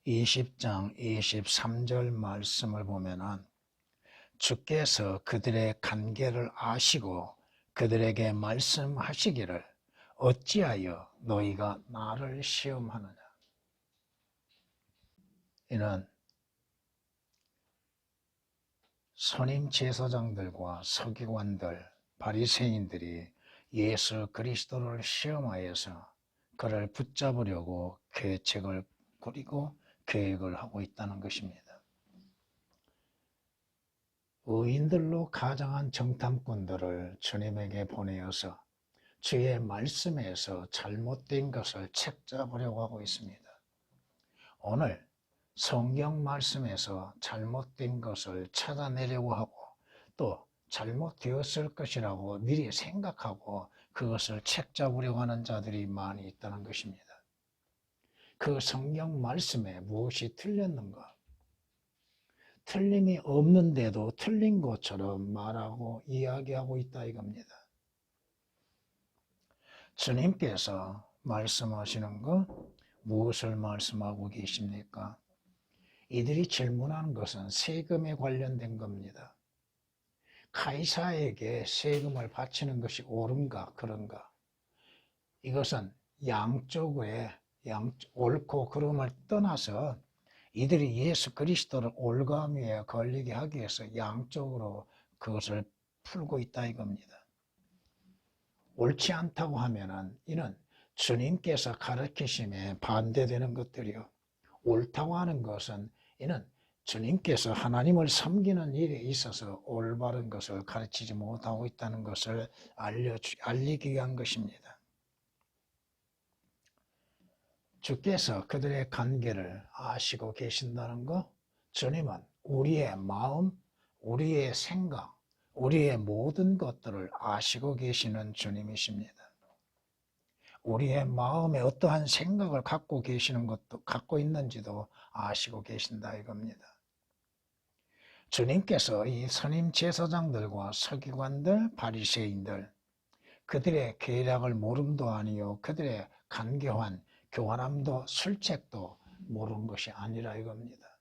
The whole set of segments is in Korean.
20장 23절 말씀을 보면은 주께서 그들의 관계를 아시고 그들에게 말씀하시기를 어찌하여 너희가 나를 시험하느냐. 이는 선임 제사장들과 서기관들, 바리새인들이 예수 그리스도를 시험하여서 그를 붙잡으려고 계책을 꾸리고 계획을 하고 있다는 것입니다. 의인들로 가장한 정탐꾼들을 주님에게 보내어서 주의 말씀에서 잘못된 것을 책잡으려고 하고 있습니다. 오늘 성경 말씀에서 잘못된 것을 찾아내려고 하고 또 잘못되었을 것이라고 미리 생각하고 그것을 책잡으려고 하는 자들이 많이 있다는 것입니다. 그 성경 말씀에 무엇이 틀렸는가? 틀림이 없는데도 틀린 것처럼 말하고 이야기하고 있다 이겁니다. 주님께서 말씀하시는 것 무엇을 말씀하고 계십니까? 이들이 질문하는 것은 세금에 관련된 겁니다. 카이사에게 세금을 바치는 것이 옳은가 그런가? 이것은 양쪽에 옳고 그름을 떠나서 이들이 예수 그리스도를 올가미에 걸리게 하기 위해서 양쪽으로 그것을 풀고 있다 이겁니다. 옳지 않다고 하면은 이는 주님께서 가르치심에 반대되는 것들이요. 옳다고 하는 것은 이는 주님께서 하나님을 섬기는 일에 있어서 올바른 것을 가르치지 못하고 있다는 것을 알리기 위한 것입니다. 주께서 그들의 관계를 아시고 계신다는 것, 주님은 우리의 마음, 우리의 생각, 우리의 모든 것들을 아시고 계시는 주님이십니다. 우리의 마음에 어떠한 생각을 갖고 계시는 것도 갖고 있는지도 아시고 계신다 이겁니다. 주님께서 이 선임 제사장들과 서기관들, 바리새인들 그들의 계략을 모름도 아니요 그들의 간교한 교활함도 술책도 모르는 것이 아니라 이겁니다.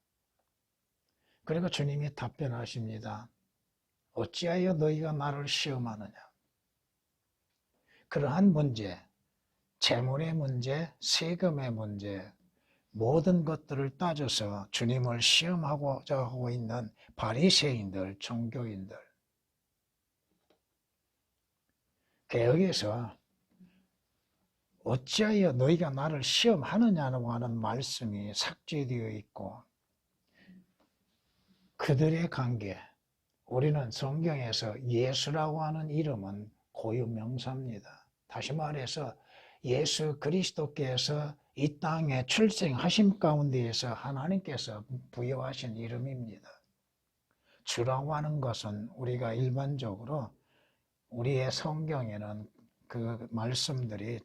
그리고 주님이 답변하십니다. 어찌하여 너희가 나를 시험하느냐. 그러한 문제, 재물의 문제, 세금의 문제, 모든 것들을 따져서 주님을 시험하고자 하고 있는 바리새인들, 종교인들. 개역에서 어찌하여 너희가 나를 시험하느냐고 하는 말씀이 삭제되어 있고 그들의 관계, 우리는 성경에서 예수라고 하는 이름은 고유명사입니다. 다시 말해서 예수 그리스도께서 이 땅에 출생하심 가운데에서 하나님께서 부여하신 이름입니다. 주라고 하는 것은 우리가 일반적으로 우리의 성경에는 그 말씀들이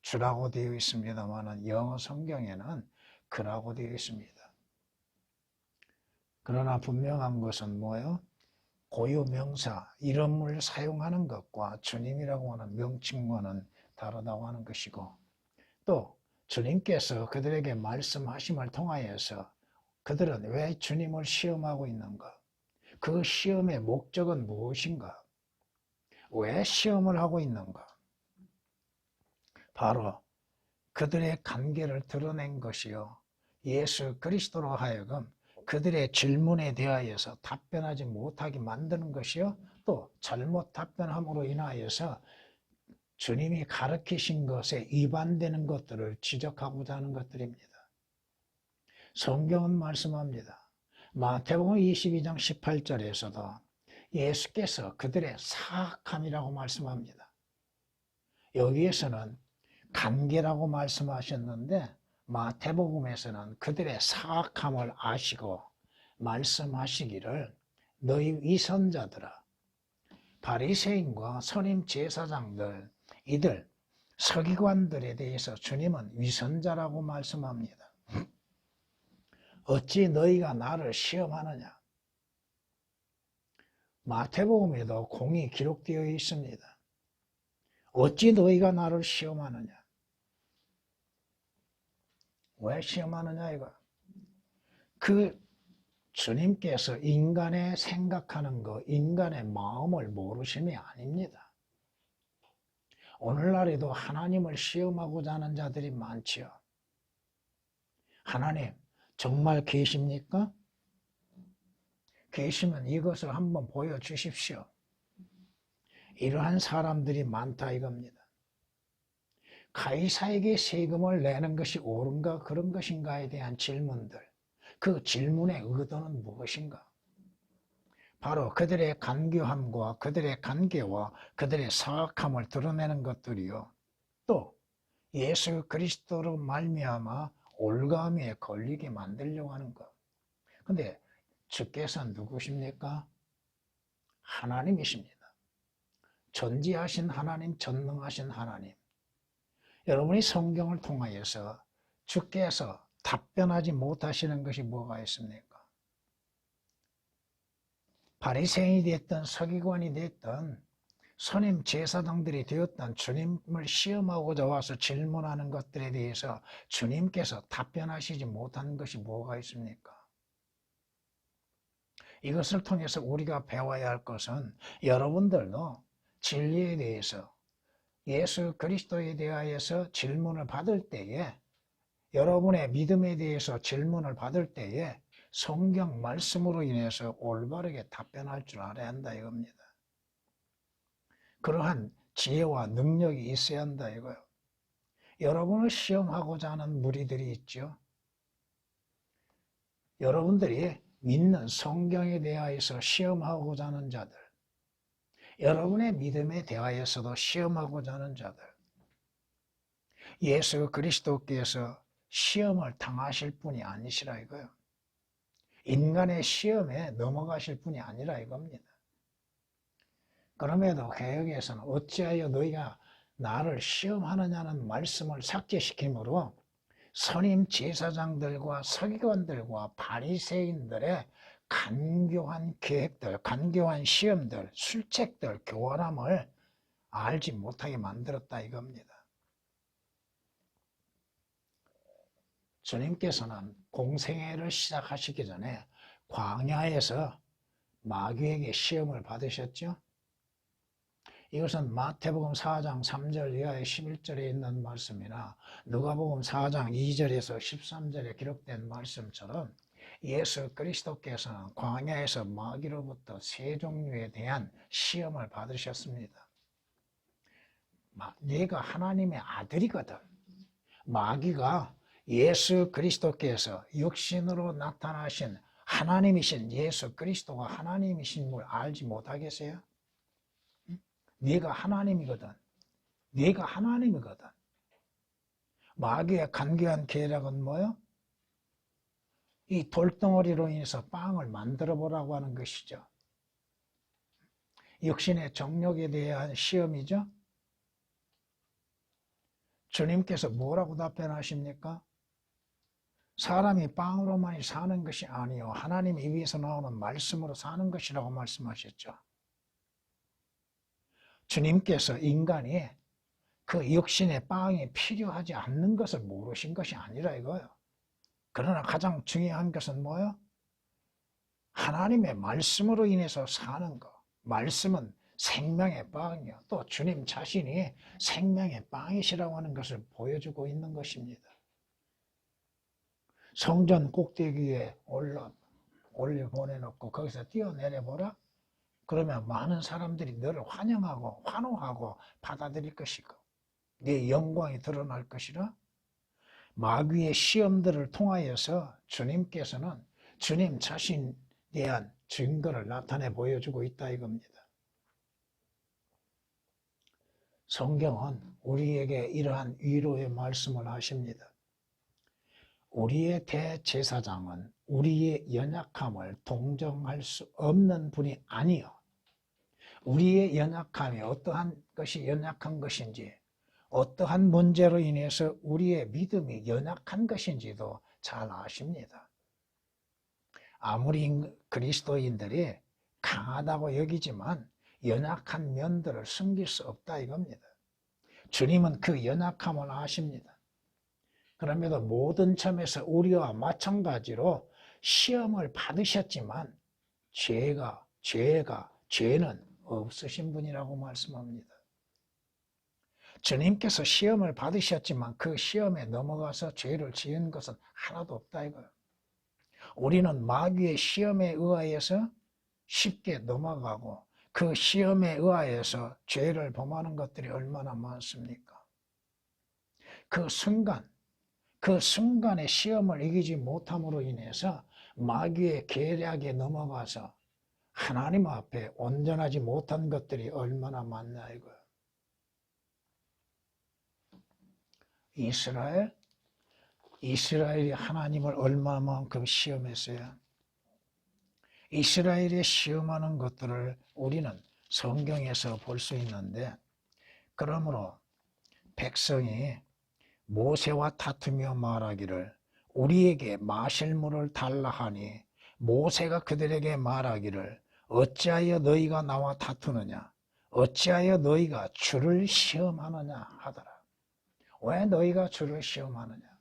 주라고 되어 있습니다만 영어 성경에는 그라고 되어 있습니다. 그러나 분명한 것은 뭐예요? 고유명사, 이름을 사용하는 것과 주님이라고 하는 명칭과는 다르다고 하는 것이고 또 주님께서 그들에게 말씀하심을 통하여서 그들은 왜 주님을 시험하고 있는가? 그 시험의 목적은 무엇인가? 왜 시험을 하고 있는가? 바로 그들의 관계를 드러낸 것이요. 예수 그리스도로 하여금 그들의 질문에 대하여서 답변하지 못하게 만드는 것이요. 또 잘못 답변함으로 인하여서 주님이 가르치신 것에 위반되는 것들을 지적하고자 하는 것들입니다. 성경은 말씀합니다. 마태복음 22장 18절에서도 예수께서 그들의 사악함이라고 말씀합니다. 여기에서는 관계라고 말씀하셨는데 마태복음에서는 그들의 사악함을 아시고 말씀하시기를 너희 위선자들아, 바리새인과 선임 제사장들, 이들 서기관들에 대해서 주님은 위선자라고 말씀합니다. 어찌 너희가 나를 시험하느냐? 마태복음에도 공이 기록되어 있습니다. 어찌 너희가 나를 시험하느냐? 왜 시험하느냐 이거. 그 주님께서 인간의 생각하는 거, 인간의 마음을 모르심이 아닙니다. 오늘날에도 하나님을 시험하고자 하는 자들이 많지요. 하나님 정말 계십니까? 계시면 이것을 한번 보여주십시오. 이러한 사람들이 많다 이겁니다. 가이사에게 세금을 내는 것이 옳은가 그런 것인가에 대한 질문들, 그 질문의 의도는 무엇인가? 바로 그들의 간교함과 그들의 간계와 그들의 사악함을 드러내는 것들이요. 또 예수 그리스도로 말미암아 올가미에 걸리게 만들려고 하는 것. 근데 주께서 누구십니까? 하나님이십니다. 전지하신 하나님, 전능하신 하나님. 여러분이 성경을 통하여서 주께서 답변하지 못하시는 것이 뭐가 있습니까? 바리새인이 됐든 서기관이 됐든 선임 제사장들이 되었던 주님을 시험하고자 와서 질문하는 것들에 대해서 주님께서 답변하시지 못하는 것이 뭐가 있습니까? 이것을 통해서 우리가 배워야 할 것은 여러분들도 진리에 대해서 예수 그리스도에 대하여서 질문을 받을 때에 여러분의 믿음에 대해서 질문을 받을 때에 성경 말씀으로 인해서 올바르게 답변할 줄 알아야 한다 이겁니다. 그러한 지혜와 능력이 있어야 한다 이거요. 여러분을 시험하고자 하는 무리들이 있죠. 여러분들이 믿는 성경에 대하여서 시험하고자 하는 자들, 여러분의 믿음에 대하여서도 시험하고자 하는 자들, 예수 그리스도께서 시험을 당하실 분이 아니시라 이거요. 인간의 시험에 넘어가실 분이 아니라 이겁니다. 그럼에도 개역에서는 어찌하여 너희가 나를 시험하느냐는 말씀을 삭제시키므로 선임 제사장들과 서기관들과 바리새인들의 간교한 계획들, 간교한 시험들, 술책들, 교활함을 알지 못하게 만들었다 이겁니다. 주님께서는 공생애를 시작하시기 전에 광야에서 마귀에게 시험을 받으셨죠. 이것은 마태복음 4장 3절 이하의 11절에 있는 말씀이나 누가복음 4장 2절에서 13절에 기록된 말씀처럼 예수 그리스도께서는 광야에서 마귀로부터 세 종류에 대한 시험을 받으셨습니다. 네가 하나님의 아들이거든. 마귀가 예수 그리스도께서 육신으로 나타나신 하나님이신 예수 그리스도가 하나님이신 걸 알지 못하겠어요? 네가 하나님이거든. 네가 하나님이거든. 마귀의 간교한 계략은 뭐요? 이 돌덩어리로 인해서 빵을 만들어 보라고 하는 것이죠. 육신의 정욕에 대한 시험이죠. 주님께서 뭐라고 답변하십니까? 사람이 빵으로만이 사는 것이 아니요 하나님 입에서 나오는 말씀으로 사는 것이라고 말씀하셨죠. 주님께서 인간이 그 육신의 빵이 필요하지 않는 것을 모르신 것이 아니라 이거예요. 그러나 가장 중요한 것은 뭐예요? 하나님의 말씀으로 인해서 사는 것. 말씀은 생명의 빵이요. 또 주님 자신이 생명의 빵이시라고 하는 것을 보여주고 있는 것입니다. 성전 꼭대기에 올려 보내놓고 거기서 뛰어내려보라. 그러면 많은 사람들이 너를 환영하고 환호하고 받아들일 것이고 네 영광이 드러날 것이라. 마귀의 시험들을 통하여서 주님께서는 주님 자신에 대한 증거를 나타내 보여주고 있다 이겁니다. 성경은 우리에게 이러한 위로의 말씀을 하십니다. 우리의 대제사장은 우리의 연약함을 동정할 수 없는 분이 아니요. 우리의 연약함이 어떠한 것이 연약한 것인지, 어떠한 문제로 인해서 우리의 믿음이 연약한 것인지도 잘 아십니다. 아무리 그리스도인들이 강하다고 여기지만 연약한 면들을 숨길 수 없다 이겁니다. 주님은 그 연약함을 아십니다. 그럼에도 모든 점에서 우리와 마찬가지로 시험을 받으셨지만 죄는 없으신 분이라고 말씀합니다. 주님께서 시험을 받으셨지만 그 시험에 넘어가서 죄를 지은 것은 하나도 없다 이거예요. 우리는 마귀의 시험에 의하여서 쉽게 넘어가고 그 시험에 의하여서 죄를 범하는 것들이 얼마나 많습니까? 그 순간의 시험을 이기지 못함으로 인해서 마귀의 계략에 넘어가서 하나님 앞에 온전하지 못한 것들이 얼마나 많나 이거예요. 이스라엘이 하나님을 얼마만큼 시험했어요. 이스라엘이 시험하는 것들을 우리는 성경에서 볼 수 있는데, 그러므로 백성이 모세와 다투며 말하기를 우리에게 마실 물을 달라 하니 모세가 그들에게 말하기를 어찌하여 너희가 나와 다투느냐, 어찌하여 너희가 주를 시험하느냐 하더라. 왜 너희가 주를 시험하느냐?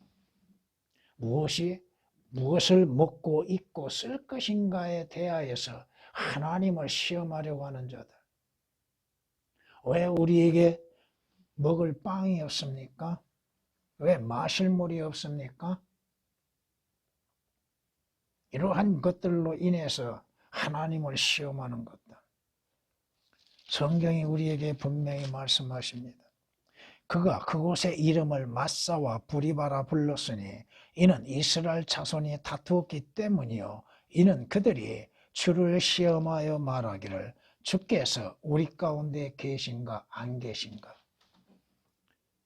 무엇을 먹고 입고 쓸 것인가에 대하여서 하나님을 시험하려고 하는 자들. 왜 우리에게 먹을 빵이 없습니까? 왜 마실 물이 없습니까? 이러한 것들로 인해서 하나님을 시험하는 것들. 성경이 우리에게 분명히 말씀하십니다. 그가 그곳의 이름을 마사와 브리바라 불렀으니 이는 이스라엘 자손이 다투었기 때문이요, 이는 그들이 주를 시험하여 말하기를 주께서 우리 가운데 계신가 안 계신가.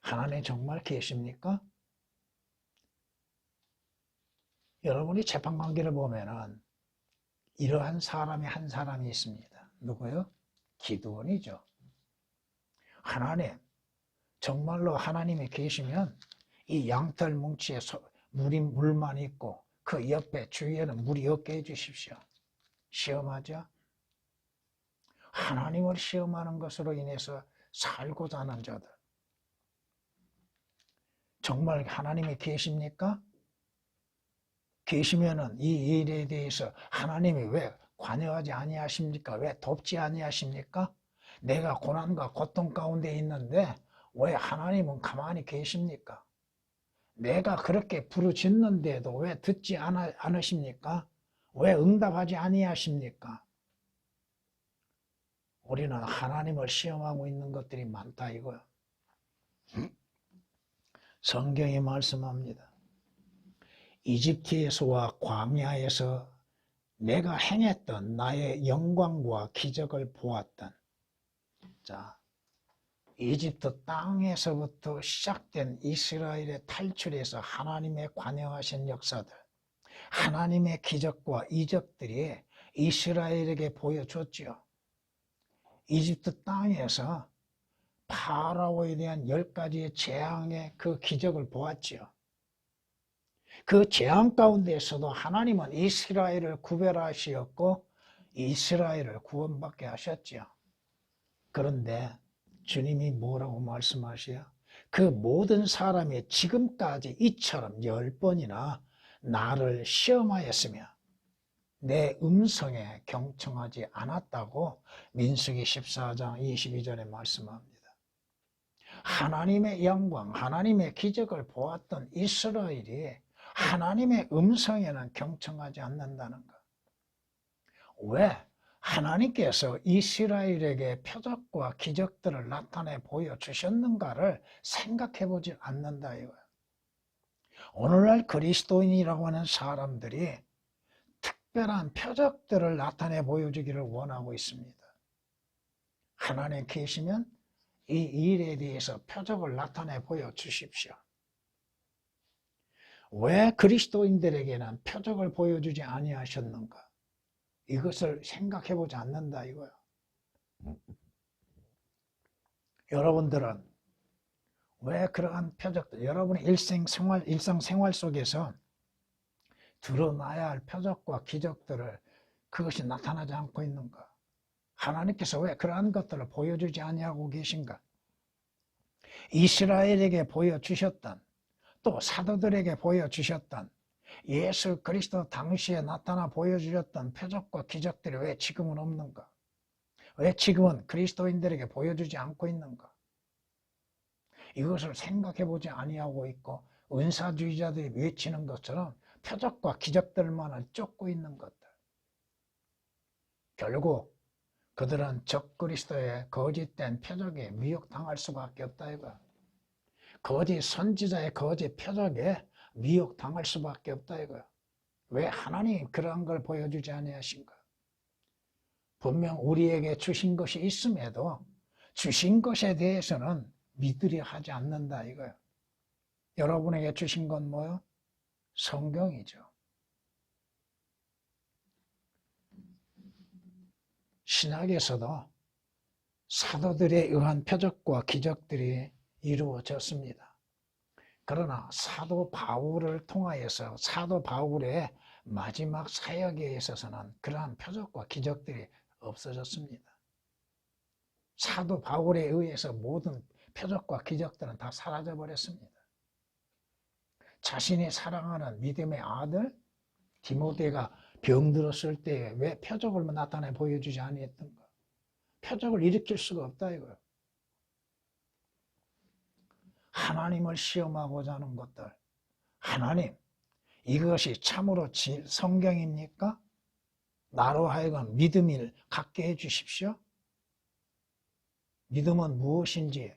하나님 정말 계십니까? 여러분이 재판관계를 보면은 이러한 사람이 한 사람이 있습니다. 누구요? 기드온이죠. 하나님, 정말로 하나님이 계시면 이 양털 뭉치에 물만 있고 그 옆에 주위에는 물이 없게 해주십시오. 시험하죠? 하나님을 시험하는 것으로 인해서 살고자 하는 자들. 정말 하나님이 계십니까? 계시면은 이 일에 대해서 하나님이 왜 관여하지 아니하십니까? 왜 돕지 아니하십니까? 내가 고난과 고통 가운데 있는데 왜 하나님은 가만히 계십니까? 내가 그렇게 부르짖는데도 왜 듣지 않으십니까? 왜 응답하지 아니하십니까? 우리는 하나님을 시험하고 있는 것들이 많다 이거야. 성경이 말씀합니다. 이집트에서와 광야에서 내가 행했던 나의 영광과 기적을 보았던, 자, 이집트 땅에서부터 시작된 이스라엘의 탈출에서 하나님의 관여하신 역사들, 하나님의 기적과 이적들이 이스라엘에게 보여줬지요. 이집트 땅에서 파라오에 대한 10가지의 재앙의 그 기적을 보았지요. 그 재앙 가운데에서도 하나님은 이스라엘을 구별하시었고 이스라엘을 구원받게 하셨지요. 그런데 주님이 뭐라고 말씀하시요? 그 모든 사람이 지금까지 이처럼 10번이나 나를 시험하였으며 내 음성에 경청하지 않았다고 민수기 14장 22절에 말씀합니다. 하나님의 영광, 하나님의 기적을 보았던 이스라엘이 하나님의 음성에는 경청하지 않는다는 것. 왜? 하나님께서 이스라엘에게 표적과 기적들을 나타내 보여주셨는가를 생각해 보지 않는다 이거예요. 오늘날 그리스도인이라고 하는 사람들이 특별한 표적들을 나타내 보여주기를 원하고 있습니다. 하나님 계시면 이 일에 대해서 표적을 나타내 보여주십시오. 왜 그리스도인들에게는 표적을 보여주지 아니하셨는가? 이것을 생각해 보지 않는다 이거야. 여러분들은 왜 그러한 표적들, 여러분의 일상생활 속에서 드러나야 할 표적과 기적들을 그것이 나타나지 않고 있는가? 하나님께서 왜 그러한 것들을 보여주지 아니하고 계신가? 이스라엘에게 보여주셨던 또 사도들에게 보여주셨던 예수 그리스도 당시에 나타나 보여주셨던 표적과 기적들이 왜 지금은 없는가? 왜 지금은 그리스도인들에게 보여주지 않고 있는가? 이것을 생각해 보지 아니하고 있고 은사주의자들이 외치는 것처럼 표적과 기적들만을 쫓고 있는 것들. 결국 그들은 적그리스도의 거짓된 표적에 미혹당할 수밖에 없다 이거야. 거짓 선지자의 거짓 표적에 미혹당할 수밖에 없다 이거야. 왜 하나님 그러한 걸 보여주지 아니하신가? 분명 우리에게 주신 것이 있음에도 주신 것에 대해서는 믿으려 하지 않는다 이거예요. 여러분에게 주신 건 뭐요? 성경이죠. 신약에서도 사도들에 의한 표적과 기적들이 이루어졌습니다. 그러나 사도 바울을 통하여서 사도 바울의 마지막 사역에 있어서는 그러한 표적과 기적들이 없어졌습니다. 사도 바울에 의해서 모든 표적과 기적들은 다 사라져 버렸습니다. 자신이 사랑하는 믿음의 아들 디모데가 병들었을 때 왜 표적을 나타내 보여주지 아니했던가? 표적을 일으킬 수가 없다 이거예요. 하나님을 시험하고자 하는 것들. 하나님, 이것이 참으로 성경입니까? 나로 하여금 믿음을 갖게 해주십시오. 믿음은 무엇인지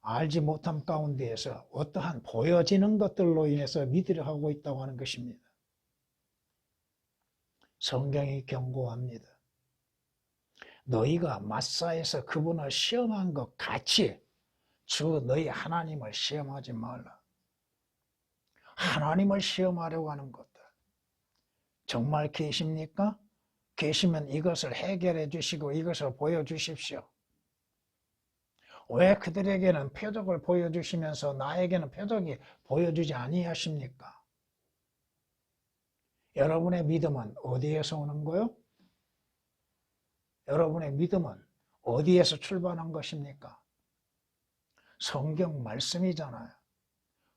알지 못함 가운데에서 어떠한 보여지는 것들로 인해서 믿으려 하고 있다고 하는 것입니다. 성경이 경고합니다. 너희가 마사에서 그분을 시험한 것 같이 주 너희 하나님을 시험하지 말라. 하나님을 시험하려고 하는 것들. 정말 계십니까? 계시면 이것을 해결해 주시고 이것을 보여주십시오. 왜 그들에게는 표적을 보여주시면서 나에게는 표적이 보여주지 아니하십니까? 여러분의 믿음은 어디에서 오는 거요? 여러분의 믿음은 어디에서 출발한 것입니까? 성경 말씀이잖아요.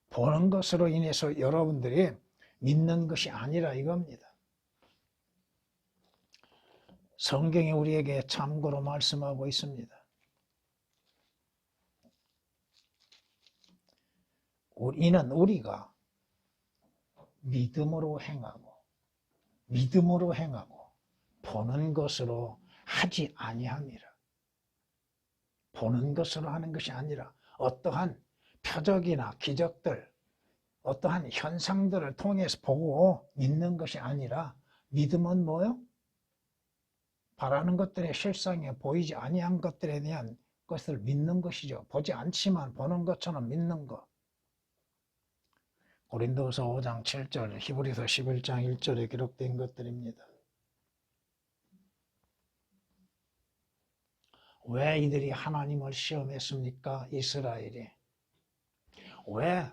보는 것으로 인해서 여러분들이 믿는 것이 아니라 이겁니다. 성경이 우리에게 참고로 말씀하고 있습니다. 이는 우리가 믿음으로 행하고 보는 것으로 하지 아니함이라. 보는 것으로 하는 것이 아니라 어떠한 표적이나 기적들, 어떠한 현상들을 통해서 보고 믿는 것이 아니라 믿음은 뭐요? 바라는 것들의 실상에 보이지 아니한 것들에 대한 것을 믿는 것이죠. 보지 않지만 보는 것처럼 믿는 것. 고린도서 5장 7절, 히브리서 11장 1절에 기록된 것들입니다. 왜 이들이 하나님을 시험했습니까? 이스라엘이. 왜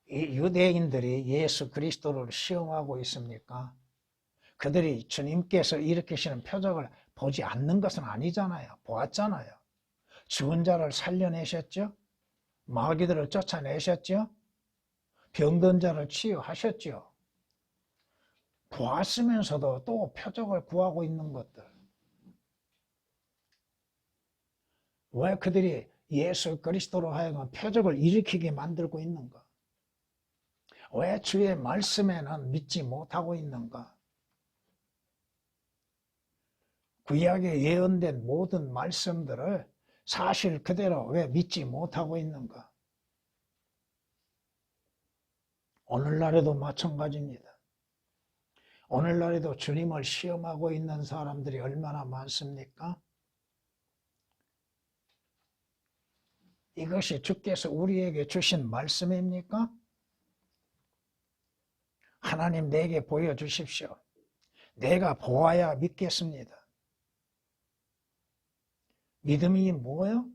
유대인들이 예수 그리스도를 시험하고 있습니까? 그들이 주님께서 일으키시는 표적을 보지 않는 것은 아니잖아요. 보았잖아요. 죽은 자를 살려내셨죠? 마귀들을 쫓아내셨죠? 병든 자를 치유하셨죠? 보았으면서도 또 표적을 구하고 있는 것들. 왜 그들이 예수 그리스도로 하여금 표적을 일으키게 만들고 있는가? 왜 주의 말씀에는 믿지 못하고 있는가? 구약에 예언된 모든 말씀들을 사실 그대로 왜 믿지 못하고 있는가? 오늘날에도 마찬가지입니다. 오늘날에도 주님을 시험하고 있는 사람들이 얼마나 많습니까? 이것이 주께서 우리에게 주신 말씀입니까? 하나님 내게 보여주십시오. 내가 보아야 믿겠습니다. 믿음이 뭐예요?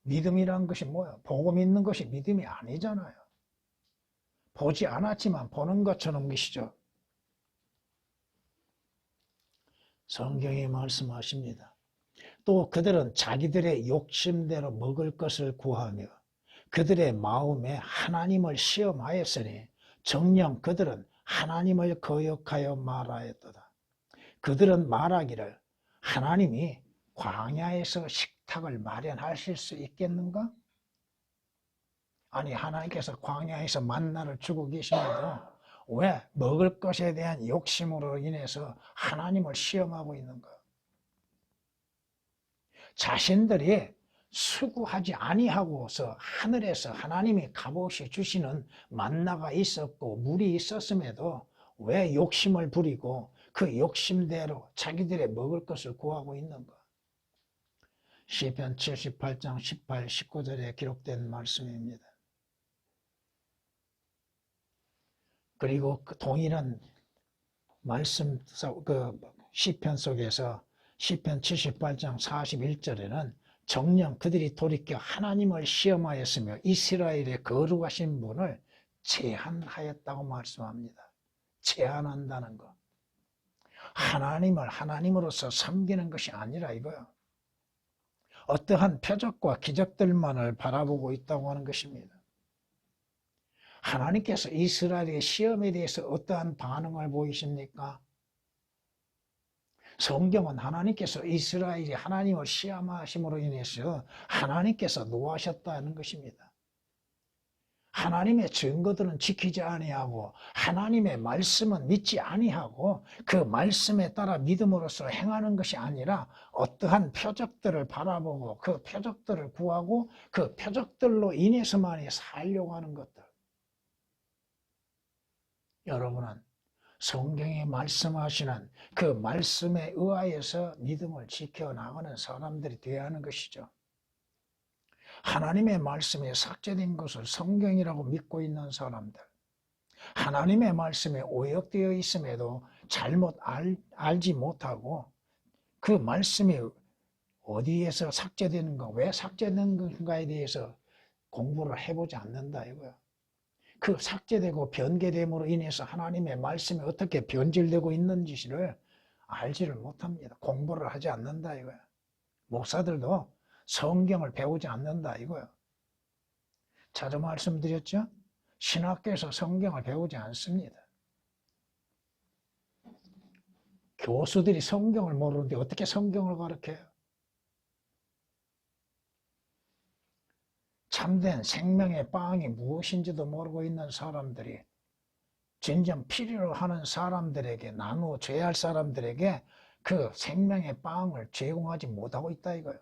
믿음이란 것이 뭐예요? 보고 믿는 것이 믿음이 아니잖아요. 보지 않았지만 보는 것처럼 것이죠. 성경이 말씀하십니다. 또 그들은 자기들의 욕심대로 먹을 것을 구하며 그들의 마음에 하나님을 시험하였으니 정녕 그들은 하나님을 거역하여 말하였도다. 그들은 말하기를 하나님이 광야에서 식탁을 마련하실 수 있겠는가? 아니, 하나님께서 광야에서 만나를 주고 계시면서 왜 먹을 것에 대한 욕심으로 인해서 하나님을 시험하고 있는가? 자신들이 수고하지 아니하고서 하늘에서 하나님이 값없이 주시는 만나가 있었고 물이 있었음에도 왜 욕심을 부리고 그 욕심대로 자기들의 먹을 것을 구하고 있는가? 시편 78장 18, 19절에 기록된 말씀입니다. 그리고 그 동일한 말씀, 시편 속에서 시편 78장 41절에는 정녕 그들이 돌이켜 하나님을 시험하였으며 이스라엘의 거룩하신 분을 제한하였다고 말씀합니다. 제한한다는 것. 하나님을 하나님으로서 섬기는 것이 아니라 이거요. 어떠한 표적과 기적들만을 바라보고 있다고 하는 것입니다. 하나님께서 이스라엘의 시험에 대해서 어떠한 반응을 보이십니까? 성경은 하나님께서 이스라엘이 하나님을 시험하심으로 인해서 하나님께서 노하셨다는 것입니다. 하나님의 증거들은 지키지 아니하고 하나님의 말씀은 믿지 아니하고 그 말씀에 따라 믿음으로써 행하는 것이 아니라 어떠한 표적들을 바라보고 그 표적들을 구하고 그 표적들로 인해서만이 살려고 하는 것들. 여러분은 성경에 말씀하시는 그 말씀에 의하여서 믿음을 지켜나가는 사람들이 되어야 하는 것이죠. 하나님의 말씀에 삭제된 것을 성경이라고 믿고 있는 사람들, 하나님의 말씀에 오역되어 있음에도 잘못 알지 못하고 그 말씀이 어디에서 삭제되는가, 왜 삭제된 건가에 대해서 공부를 해보지 않는다 이거야. 그 삭제되고 변개됨으로 인해서 하나님의 말씀이 어떻게 변질되고 있는지를 알지를 못합니다. 공부를 하지 않는다 이거야. 목사들도 성경을 배우지 않는다 이거야. 자주 말씀드렸죠? 신학교에서 성경을 배우지 않습니다. 교수들이 성경을 모르는데 어떻게 성경을 가르쳐요? 참된 생명의 빵이 무엇인지도 모르고 있는 사람들이 진정 필요로 하는 사람들에게 나누어줘야 할 사람들에게 그 생명의 빵을 제공하지 못하고 있다 이거예요.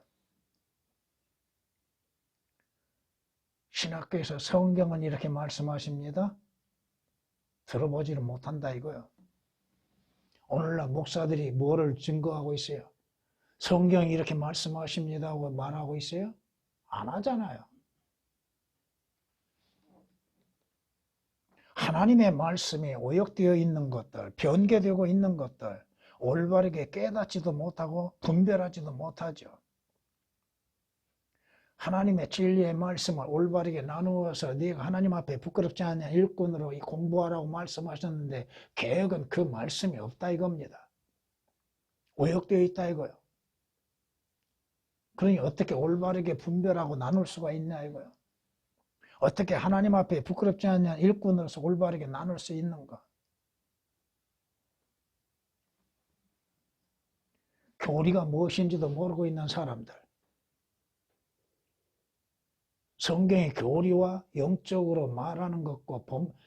신학교에서 성경은 이렇게 말씀하십니다. 들어보지를 못한다 이거예요. 오늘날 목사들이 뭐를 증거하고 있어요? 성경이 이렇게 말씀하십니다 하고 말하고 있어요? 안 하잖아요. 하나님의 말씀이 오역되어 있는 것들, 변개되고 있는 것들, 올바르게 깨닫지도 못하고 분별하지도 못하죠. 하나님의 진리의 말씀을 올바르게 나누어서 네가 하나님 앞에 부끄럽지 않냐 일꾼으로 공부하라고 말씀하셨는데 개혁은 그 말씀이 없다 이겁니다. 오역되어 있다 이거요. 그러니 어떻게 올바르게 분별하고 나눌 수가 있냐 이거요. 어떻게 하나님 앞에 부끄럽지 않냐 일꾼으로서 올바르게 나눌 수 있는가? 교리가 무엇인지도 모르고 있는 사람들. 성경의 교리와 영적으로 말하는 것과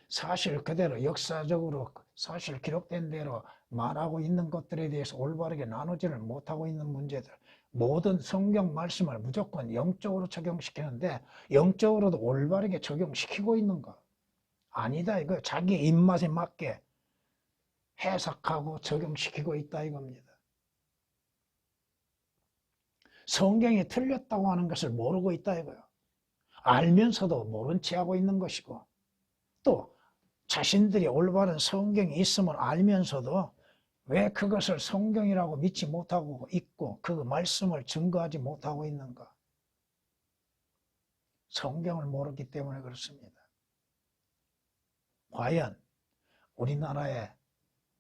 사실 그대로 역사적으로 사실 기록된 대로 말하고 있는 것들에 대해서 올바르게 나누지를 못하고 있는 문제들. 모든 성경 말씀을 무조건 영적으로 적용시키는데 영적으로도 올바르게 적용시키고 있는가? 아니다 이거 자기 입맛에 맞게 해석하고 적용시키고 있다 이겁니다. 성경이 틀렸다고 하는 것을 모르고 있다 이거요. 알면서도 모른 채 하고 있는 것이고 또 자신들이 올바른 성경이 있음을 알면서도 왜 그것을 성경이라고 믿지 못하고 있고 그 말씀을 증거하지 못하고 있는가? 성경을 모르기 때문에 그렇습니다. 과연 우리나라의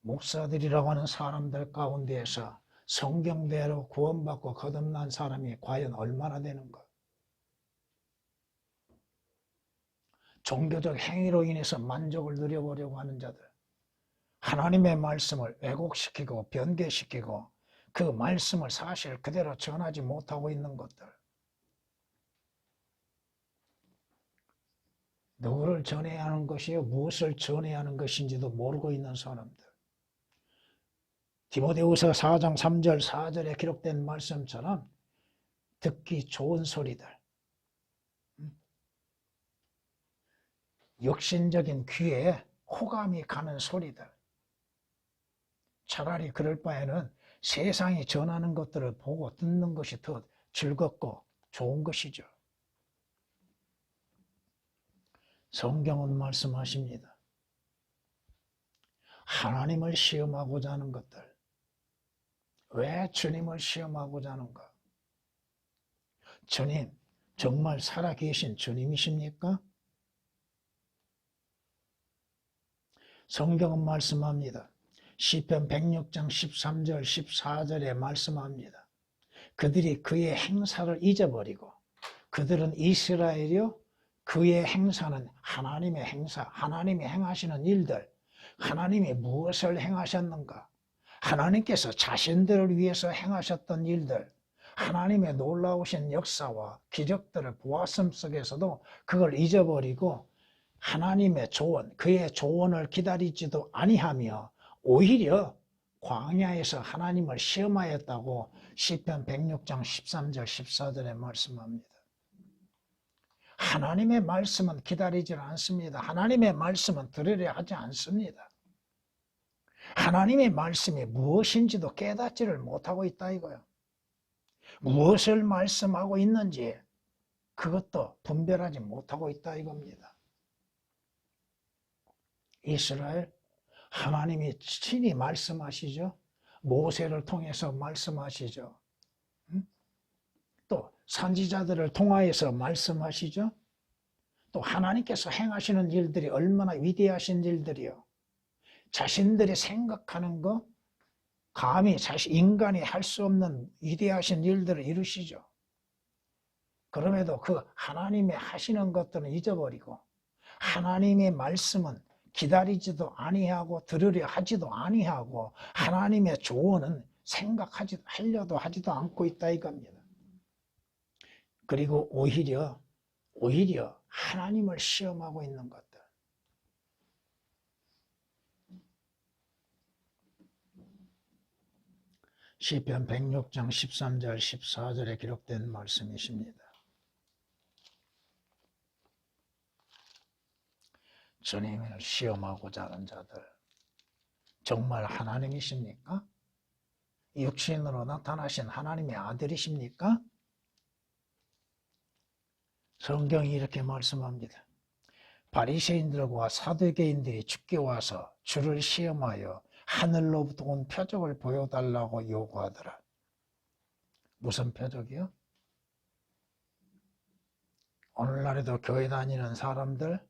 목사들이라고 하는 사람들 가운데에서 성경대로 구원받고 거듭난 사람이 과연 얼마나 되는가? 종교적 행위로 인해서 만족을 누려보려고 하는 자들, 하나님의 말씀을 왜곡시키고 변개시키고 그 말씀을 사실 그대로 전하지 못하고 있는 것들, 누구를 전해야 하는 것이요 무엇을 전해야 하는 것인지도 모르고 있는 사람들, 디모데후서 4장 3절 4절에 기록된 말씀처럼 듣기 좋은 소리들, 육신적인 귀에 호감이 가는 소리들, 차라리 그럴 바에는 세상이 전하는 것들을 보고 듣는 것이 더 즐겁고 좋은 것이죠. 성경은 말씀하십니다. 하나님을 시험하고자 하는 것들, 왜 주님을 시험하고자 하는가? 주님, 정말 살아계신 주님이십니까? 성경은 말씀합니다. 시편 106장 13절 14절에 말씀합니다. 그들이 그의 행사를 잊어버리고, 그들은 이스라엘이요 그의 행사는 하나님의 행사, 하나님이 행하시는 일들, 하나님이 무엇을 행하셨는가, 하나님께서 자신들을 위해서 행하셨던 일들, 하나님의 놀라우신 역사와 기적들을 보았음 속에서도 그걸 잊어버리고 하나님의 조언, 그의 조언을 기다리지도 아니하며 오히려 광야에서 하나님을 시험하였다고 시편 106장 13절 14절에 말씀합니다. 하나님의 말씀은 기다리지 않습니다. 하나님의 말씀은 들으려 하지 않습니다. 하나님의 말씀이 무엇인지도 깨닫지를 못하고 있다 이거예요. 무엇을 말씀하고 있는지 그것도 분별하지 못하고 있다 이겁니다. 이스라엘, 하나님이 친히 말씀하시죠. 모세를 통해서 말씀하시죠. 또 선지자들을 통하여서 말씀하시죠. 또 하나님께서 행하시는 일들이 얼마나 위대하신 일들이요. 자신들이 생각하는 거, 감히 인간이 할 수 없는 위대하신 일들을 이루시죠. 그럼에도 그 하나님의 하시는 것들은 잊어버리고 하나님의 말씀은 기다리지도 아니하고 들으려 하지도 아니하고 하나님의 조언은 하려도 하지도 않고 있다 이겁니다. 그리고 오히려 하나님을 시험하고 있는 것들. 시편 106장 13절 14절에 기록된 말씀이십니다. 주님을 시험하고자 하는 자들, 정말 하나님이십니까? 육신으로 나타나신 하나님의 아들이십니까? 성경이 이렇게 말씀합니다. 바리새인들과 사두개인들이 주께 와서 주를 시험하여 하늘로부터 온 표적을 보여달라고 요구하더라. 무슨 표적이요? 오늘날에도 교회 다니는 사람들,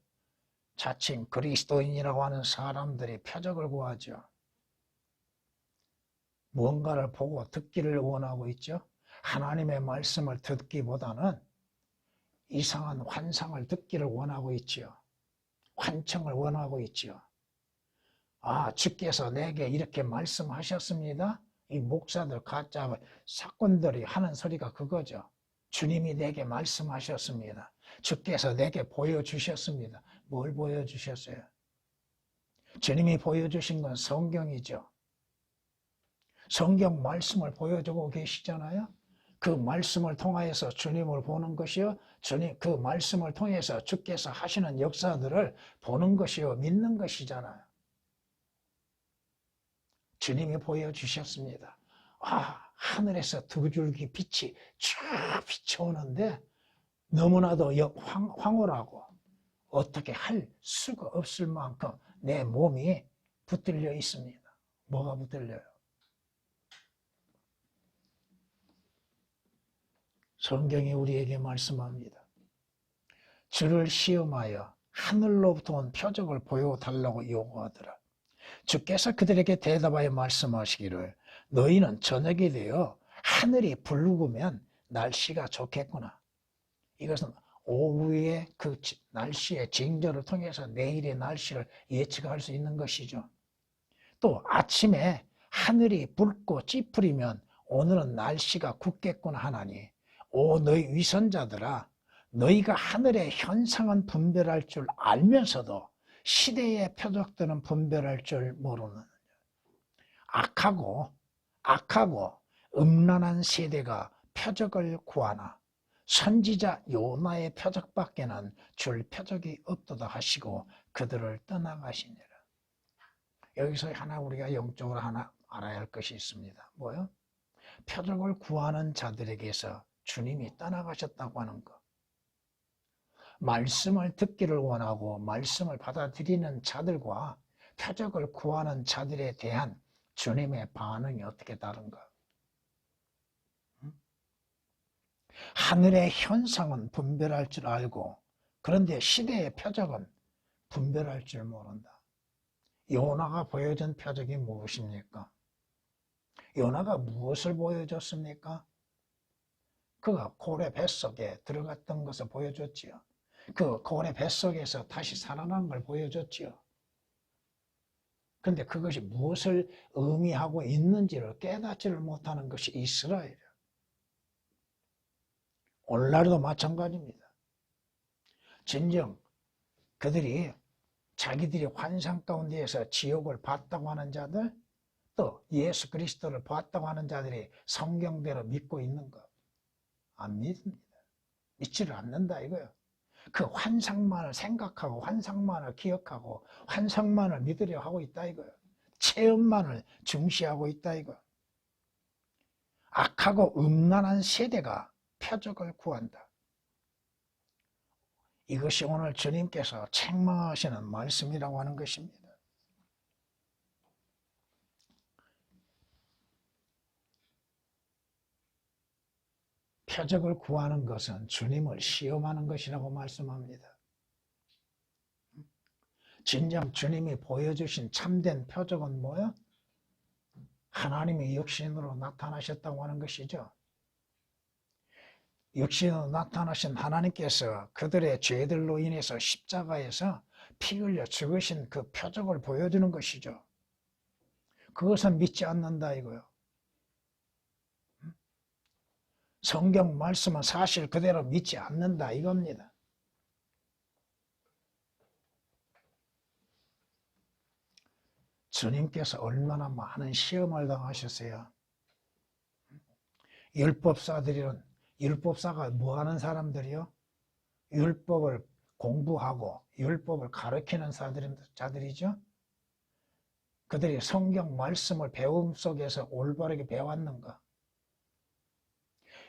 자칭 그리스도인이라고 하는 사람들이 표적을 구하죠. 무언가를 보고 듣기를 원하고 있죠. 하나님의 말씀을 듣기보다는 이상한 환상을 듣기를 원하고 있지요. 환청을 원하고 있지요. 아, 주께서 내게 이렇게 말씀하셨습니다. 이 목사들 가짜 사건들이 하는 소리가 그거죠. 주님이 내게 말씀하셨습니다. 주께서 내게 보여주셨습니다. 뭘 보여주셨어요? 주님이 보여주신 건 성경이죠. 성경 말씀을 보여주고 계시잖아요. 그 말씀을 통하여서 주님을 보는 것이요, 그 말씀을 통해서 주께서 하시는 역사들을 보는 것이요, 믿는 것이잖아요. 주님이 보여주셨습니다. 아, 하늘에서 두 줄기 빛이 쫙 비춰오는데 너무나도 황홀하고 어떻게 할 수가 없을 만큼 내 몸이 붙들려 있습니다. 뭐가 붙들려요? 성경이 우리에게 말씀합니다. 주를 시험하여 하늘로부터 온 표적을 보여달라고 요구하더라. 주께서 그들에게 대답하여 말씀하시기를 너희는 저녁이 되어 하늘이 붉으면 날씨가 좋겠구나. 이것은 오후에 그 날씨의 징조를 통해서 내일의 날씨를 예측할 수 있는 것이죠. 또 아침에 하늘이 붉고 찌푸리면 오늘은 날씨가 굳겠구나 하나니, 오 너희 위선자들아, 너희가 하늘의 현상은 분별할 줄 알면서도 시대의 표적들은 분별할 줄 모르는 악하고 음란한 세대가 표적을 구하나 선지자 요나의 표적밖에는 줄 표적이 없도다 하시고 그들을 떠나가시니라. 여기서 하나 우리가 영적으로 하나 알아야 할 것이 있습니다. 뭐요? 표적을 구하는 자들에게서 주님이 떠나가셨다고 하는 것. 말씀을 듣기를 원하고 말씀을 받아들이는 자들과 표적을 구하는 자들에 대한 주님의 반응이 어떻게 다른가? 하늘의 현상은 분별할 줄 알고 그런데 시대의 표적은 분별할 줄 모른다. 요나가 보여준 표적이 무엇입니까? 요나가 무엇을 보여줬습니까? 그가 고래 뱃속에 들어갔던 것을 보여줬지요. 그 고래 뱃속에서 다시 살아난 걸 보여줬지요. 그런데 그것이 무엇을 의미하고 있는지를 깨닫지를 못하는 것이 이스라엘이에요. 오늘날도 마찬가지입니다. 진정 그들이 자기들이 환상 가운데에서 지옥을 봤다고 하는 자들, 또 예수 그리스도를 봤다고 하는 자들이 성경대로 믿고 있는 것, 안 믿습니다. 믿지를 않는다 이거예요. 그 환상만을 생각하고 환상만을 기억하고 환상만을 믿으려 하고 있다 이거예요. 체험만을 중시하고 있다 이거예요. 악하고 음란한 세대가 표적을 구한다. 이것이 오늘 주님께서 책망하시는 말씀이라고 하는 것입니다. 표적을 구하는 것은 주님을 시험하는 것이라고 말씀합니다. 진정 주님이 보여주신 참된 표적은 뭐야? 하나님이 육신으로 나타나셨다고 하는 것이죠. 육신으로 나타나신 하나님께서 그들의 죄들로 인해서 십자가에서 피 흘려 죽으신 그 표적을 보여주는 것이죠. 그것은 믿지 않는다 이거요. 성경 말씀은 사실 그대로 믿지 않는다 이겁니다. 주님께서 얼마나 많은 시험을 당하셨어요. 율법사가 뭐 하는 사람들이요? 율법을 공부하고 율법을 가르치는 자들이죠. 그들이 성경 말씀을 배움 속에서 올바르게 배웠는가?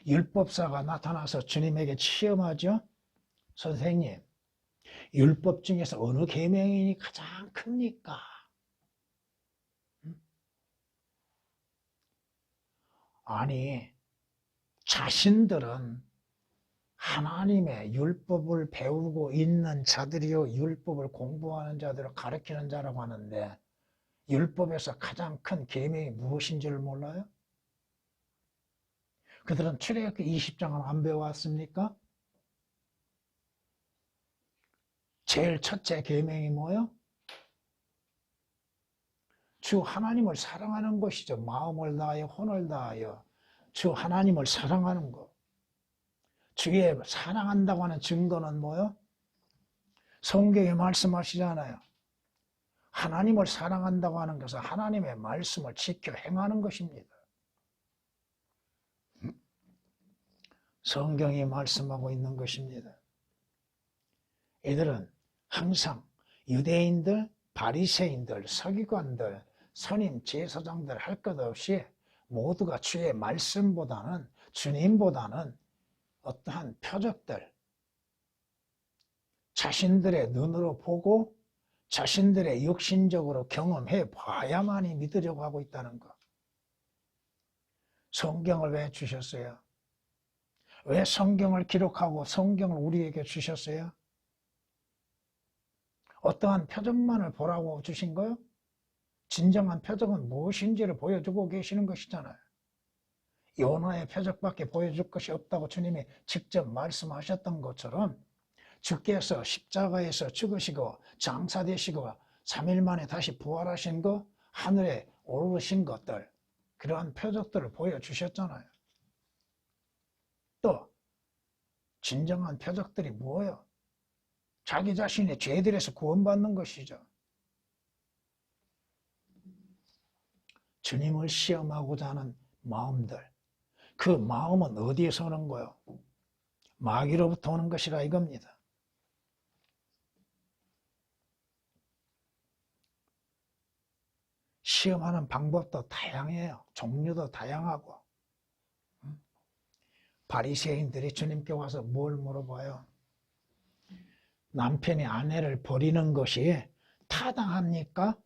율법사가 나타나서 주님에게 시험하죠. 선생님, 율법 중에서 어느 계명이 가장 큽니까? 아니, 자신들은 하나님의 율법을 배우고 있는 자들이요, 율법을 공부하는 자들을 가르치는 자라고 하는데 율법에서 가장 큰 계명이 무엇인지를 몰라요? 그들은 출애굽기 20장을 안 배워왔습니까? 제일 첫째 계명이 뭐예요? 주 하나님을 사랑하는 것이죠. 마음을 다하여 혼을 다하여 주 하나님을 사랑하는 것. 주의 사랑한다고 하는 증거는 뭐예요? 성경에 말씀하시잖아요. 하나님을 사랑한다고 하는 것은 하나님의 말씀을 지켜 행하는 것입니다. 성경이 말씀하고 있는 것입니다. 이들은 항상 유대인들, 바리새인들, 서기관들, 선임, 제사장들 할 것 없이 모두가 주의 말씀보다는 주님보다는 어떠한 표적들, 자신들의 눈으로 보고 자신들의 육신적으로 경험해 봐야만이 믿으려고 하고 있다는 것. 성경을 왜 주셨어요? 왜 성경을 기록하고 성경을 우리에게 주셨어요? 어떠한 표적만을 보라고 주신 거요? 진정한 표적은 무엇인지를 보여주고 계시는 것이잖아요. 요나의 표적밖에 보여줄 것이 없다고 주님이 직접 말씀하셨던 것처럼 주께서 십자가에서 죽으시고 장사되시고 3일 만에 다시 부활하신 거, 하늘에 오르신 것들, 그러한 표적들을 보여주셨잖아요. 또 진정한 표적들이 뭐예요? 자기 자신의 죄들에서 구원받는 것이죠. 주님을 시험하고자 하는 마음들, 그 마음은 어디에서 오는 거예요? 마귀로부터 오는 것이라 이겁니다. 시험하는 방법도 다양해요. 종류도 다양하고. 바리새인들이 주님께 와서 뭘 물어봐요? 남편이 아내를 버리는 것이 타당합니까?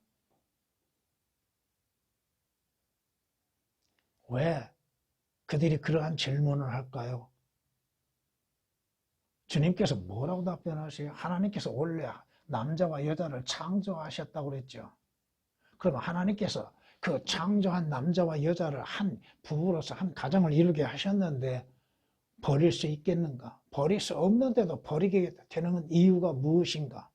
왜 그들이 그러한 질문을 할까요? 주님께서 뭐라고 답변하세요? 하나님께서 원래 남자와 여자를 창조하셨다고 그랬죠. 그럼 하나님께서 그 창조한 남자와 여자를 한 부부로서 한 가정을 이루게 하셨는데 버릴 수 있겠는가? 버릴 수 없는데도 버리게 되는 이유가 무엇인가?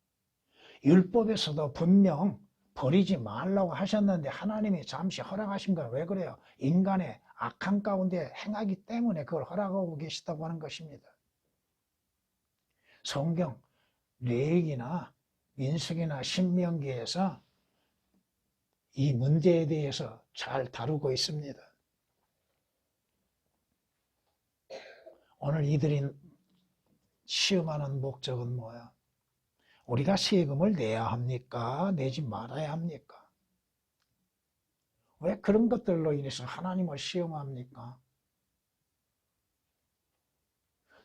율법에서도 분명 버리지 말라고 하셨는데 하나님이 잠시 허락하신 건 왜 그래요? 인간의 악한 가운데 행하기 때문에 그걸 허락하고 계시다고 하는 것입니다. 성경 레위기나 민수기나 신명기에서 이 문제에 대해서 잘 다루고 있습니다. 오늘 이들이 시험하는 목적은 뭐야? 우리가 세금을 내야 합니까? 내지 말아야 합니까? 왜 그런 것들로 인해서 하나님을 시험합니까?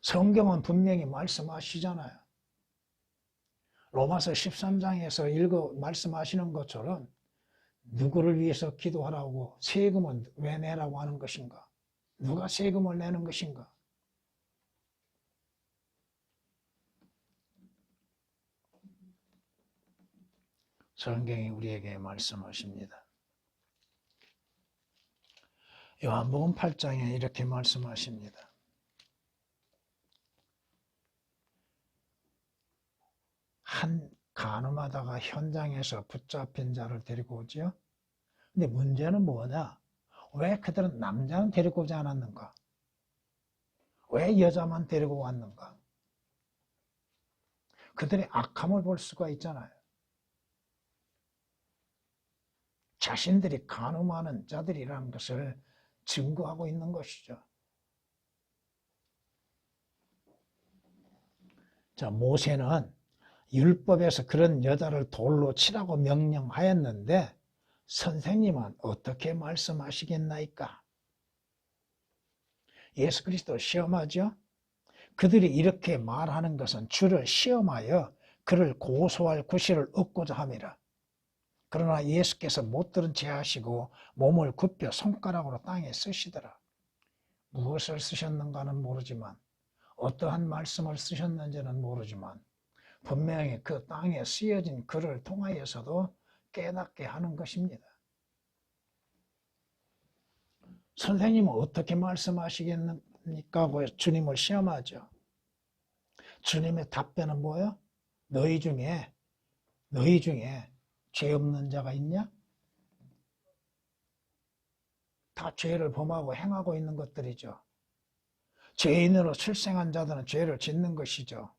성경은 분명히 말씀하시잖아요. 로마서 13장에서 말씀하시는 것처럼 누구를 위해서 기도하라고, 세금은 왜 내라고 하는 것인가? 누가 세금을 내는 것인가? 성경이 우리에게 말씀하십니다. 요한복음 8장에 이렇게 말씀하십니다. 한 간음하다가 현장에서 붙잡힌 자를 데리고 오죠. 근데 문제는 뭐냐? 왜 그들은 남자는 데리고 오지 않았는가? 왜 여자만 데리고 왔는가? 그들의 악함을 볼 수가 있잖아요. 자신들이 간음하는 자들이라는 것을 증거하고 있는 것이죠. 자, 모세는 율법에서 그런 여자를 돌로 치라고 명령하였는데 선생님은 어떻게 말씀하시겠나이까? 예수 그리스도 시험하죠? 그들이 이렇게 말하는 것은 주를 시험하여 그를 고소할 구실을 얻고자 함이라. 그러나 예수께서 못 들은 채 하시고 몸을 굽혀 손가락으로 땅에 쓰시더라. 무엇을 쓰셨는가는 모르지만, 어떠한 말씀을 쓰셨는지는 모르지만 분명히 그 땅에 쓰여진 글을 통하여서도 깨닫게 하는 것입니다. 선생님은 어떻게 말씀하시겠습니까? 하고 주님을 시험하죠. 주님의 답변은 뭐예요? 너희 중에 죄 없는 자가 있냐? 다 죄를 범하고 행하고 있는 것들이죠. 죄인으로 출생한 자들은 죄를 짓는 것이죠.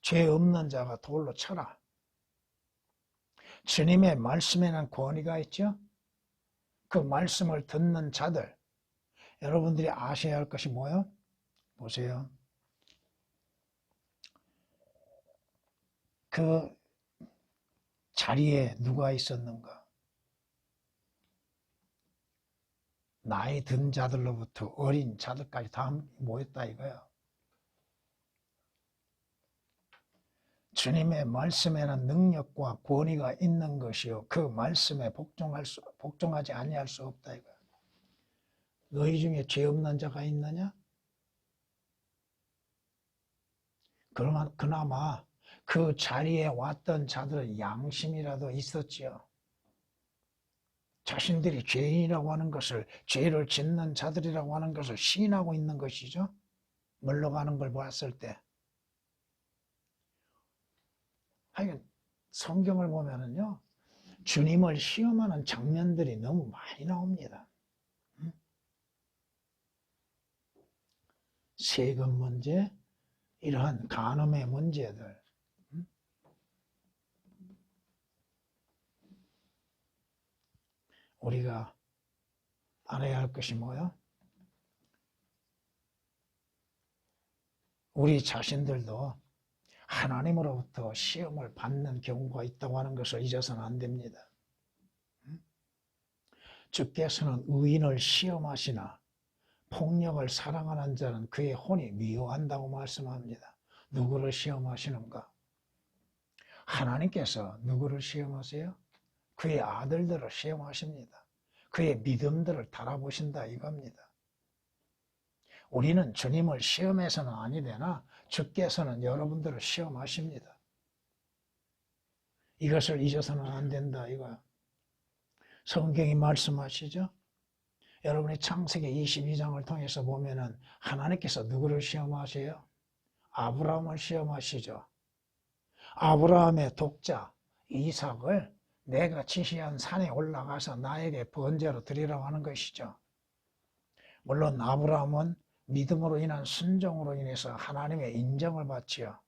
죄 없는 자가 돌로 쳐라. 주님의 말씀에는 권위가 있죠. 그 말씀을 듣는 자들, 여러분들이 아셔야 할 것이 뭐예요? 보세요. 그 자리에 누가 있었는가? 나이 든 자들로부터 어린 자들까지 다 모였다 이거예요. 주님의 말씀에는 능력과 권위가 있는 것이요, 그 말씀에 복종하지 아니할 수 없다 이거예요. 너희 중에 죄 없는 자가 있느냐? 그러면 그나마 그 자리에 왔던 자들은 양심이라도 있었지요. 자신들이 죄인이라고 하는 것을, 죄를 짓는 자들이라고 하는 것을 시인하고 있는 것이죠. 물러가는 걸 보았을 때. 하여간 성경을 보면은요, 주님을 시험하는 장면들이 너무 많이 나옵니다. 세금 문제, 이러한 간음의 문제들. 우리가 알아야 할 것이 뭐야? 우리 자신들도 하나님으로부터 시험을 받는 경우가 있다고 하는 것을 잊어서는 안 됩니다. 주께서는 의인을 시험하시나 폭력을 사랑하는 자는 그의 혼이 미워한다고 말씀합니다. 누구를 시험하시는가? 하나님께서 누구를 시험하세요? 그의 아들들을 시험하십니다. 그의 믿음들을 달아보신다 이겁니다. 우리는 주님을 시험해서는 아니 되나 주께서는 여러분들을 시험하십니다. 이것을 잊어서는 안 된다 이거야. 성경이 말씀하시죠? 여러분이 창세기 22장을 통해서 보면은 하나님께서 누구를 시험하세요? 아브라함을 시험하시죠. 아브라함의 독자 이삭을 내가 지시한 산에 올라가서 나에게 번제로 드리라고 하는 것이죠. 물론 아브라함은 믿음으로 인한 순종으로 인해서 하나님의 인정을 받지요.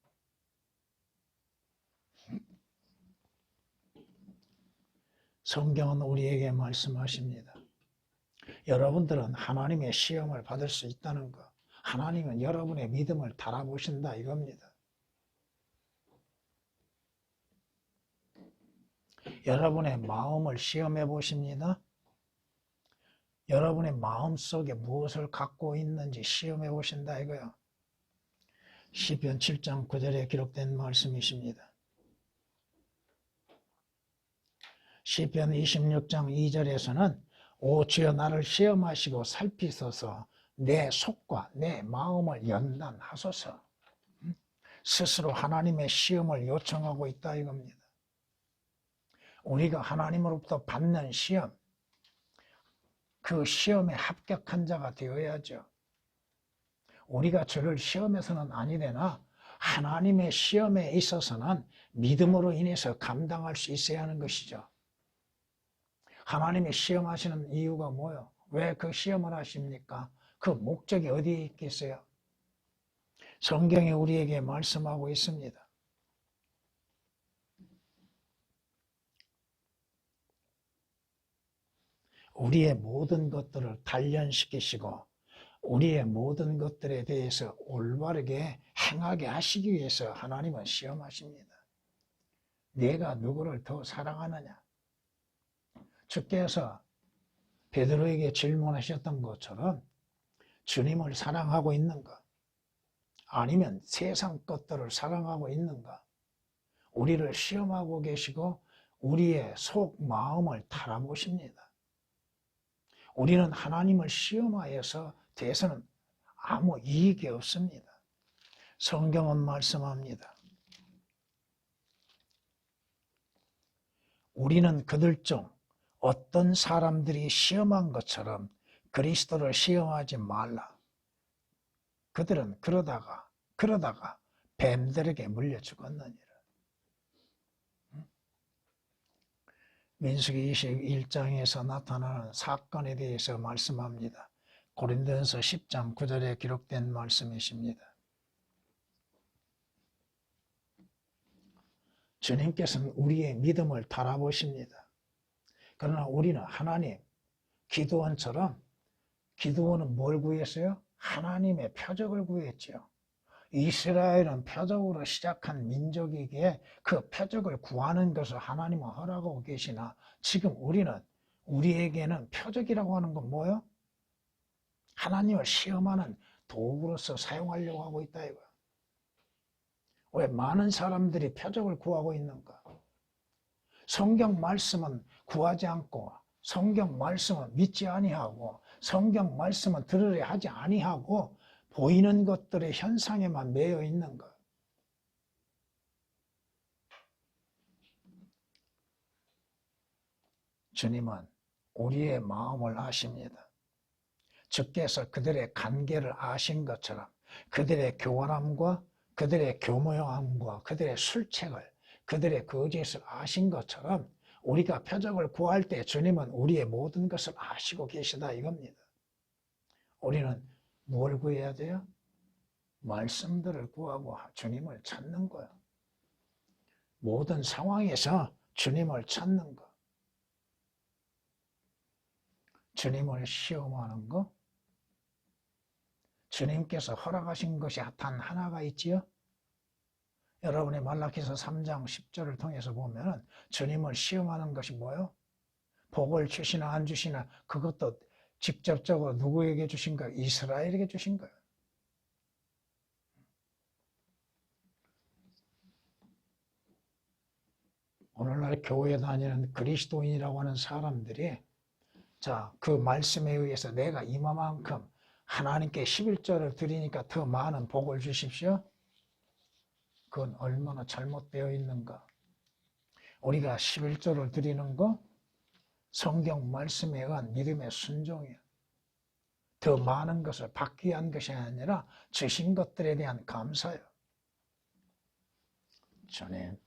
성경은 우리에게 말씀하십니다. 여러분들은 하나님의 시험을 받을 수 있다는 것, 하나님은 여러분의 믿음을 달아보신다 이겁니다. 여러분의 마음을 시험해 보십니다. 여러분의 마음속에 무엇을 갖고 있는지 시험해 보신다 이거요. 시편 7장 9절에 기록된 말씀이십니다. 시편 26장 2절에서는 오 주여 나를 시험하시고 살피소서 내 속과 내 마음을 연단하소서. 스스로 하나님의 시험을 요청하고 있다 이겁니다. 우리가 하나님으로부터 받는 시험, 그 시험에 합격한 자가 되어야죠. 우리가 저를 시험해서는 아니 되나 하나님의 시험에 있어서는 믿음으로 인해서 감당할 수 있어야 하는 것이죠. 하나님이 시험하시는 이유가 뭐예요? 왜 그 시험을 하십니까? 그 목적이 어디에 있겠어요? 성경이 우리에게 말씀하고 있습니다. 우리의 모든 것들을 단련시키시고 우리의 모든 것들에 대해서 올바르게 행하게 하시기 위해서 하나님은 시험하십니다. 내가 누구를 더 사랑하느냐? 주께서 베드로에게 질문하셨던 것처럼 주님을 사랑하고 있는가? 아니면 세상 것들을 사랑하고 있는가? 우리를 시험하고 계시고 우리의 속 마음을 달아보십니다. 우리는 하나님을 시험하여서 대해서는 아무 이익이 없습니다. 성경은 말씀합니다. 우리는 그들 중 어떤 사람들이 시험한 것처럼 그리스도를 시험하지 말라. 그들은 그러다가 뱀들에게 물려 죽었느니라. 민수기 21장에서 나타나는 사건에 대해서 말씀합니다. 고린도전서 10장 9절에 기록된 말씀이십니다. 주님께서는 우리의 믿음을 달아보십니다. 그러나 우리는 하나님, 기드온처럼 기드온은 뭘 구했어요? 하나님의 표적을 구했죠. 이스라엘은 표적으로 시작한 민족이기에 그 표적을 구하는 것을 하나님은 허락하고 계시나 지금 우리에게는 표적이라고 하는 건 뭐예요? 하나님을 시험하는 도구로서 사용하려고 하고 있다 이거야. 왜 많은 사람들이 표적을 구하고 있는가? 성경 말씀은 구하지 않고 성경 말씀은 믿지 아니하고 성경 말씀은 들으려 하지 아니하고 보이는 것들의 현상에만 매여 있는 것. 주님은 우리의 마음을 아십니다. 주께서 그들의 관계를 아신 것처럼 그들의 교활함과 그들의 교묘함과 그들의 술책을 그들의 거짓을 아신 것처럼 우리가 표적을 구할 때 주님은 우리의 모든 것을 아시고 계시다 이겁니다. 우리는 뭘 구해야 돼요? 말씀들을 구하고 주님을 찾는 거예요. 모든 상황에서 주님을 찾는 거. 주님을 시험하는 거. 주님께서 허락하신 것이 단 하나가 있지요. 여러분의 말라기서 3장 10절을 통해서 보면 주님을 시험하는 것이 뭐예요? 복을 주시나 안 주시나 그것도 직접적으로 누구에게 주신 거예요? 이스라엘에게 주신 거예요. 오늘날 교회 다니는 그리스도인이라고 하는 사람들이 자, 그 말씀에 의해서 내가 이만큼 하나님께 11조를 드리니까 더 많은 복을 주십시오. 그건 얼마나 잘못되어 있는가. 우리가 11조를 드리는 거 성경 말씀에 의한 믿음의 순종이에요. 더 많은 것을 받기 위한 것이 아니라 주신 것들에 대한 감사예요. 주님